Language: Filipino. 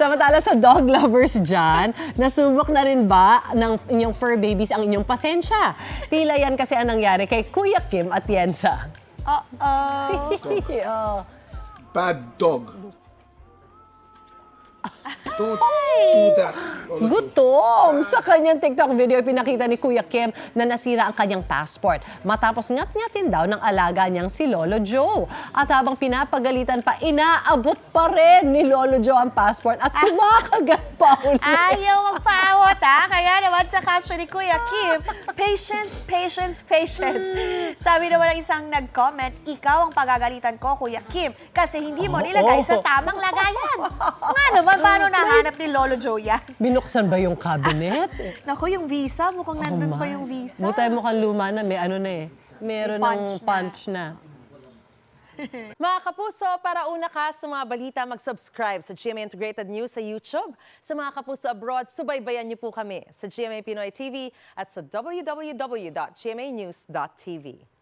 Samantala sa dog lovers dyan, nasubok na rin ba ng inyong fur babies ang inyong pasensya? Tila yan kasi ang nangyari kay Kuya Kim Atienza. Oh. Bad dog. Don't do that. Gutom! Sa kanyang TikTok video, pinakita ni Kuya Kim na nasira ang kanyang passport matapos ngat-ngatin daw ng alaga niyang si Lolo Joe. At habang pinapagalitan pa, inaabot pa rin ni Lolo Joe ang passport at kumakagat pa ulit. Ayaw magpaawat Kaya naman sa caption ni Kuya Kim, patience, patience, patience. Sabi naman ng isang nag-comment, ikaw ang pagagalitan ko, Kuya Kim, kasi hindi mo nilagay sa tamang lagayan. Nga naman, paano nahanap ni Lolo Joe yan? Binuksan ba yung cabinet? Naku, yung visa, mukhang nandun pa yung visa. Mutay mukhang luma na, may ano na eh. Meron ng punch na. Mga kapuso, para una ka sa mga balita, mag-subscribe sa GMA Integrated News sa YouTube. Sa mga kapuso abroad, subaybayan niyo po kami sa GMA Pinoy TV at sa www.gmanews.tv.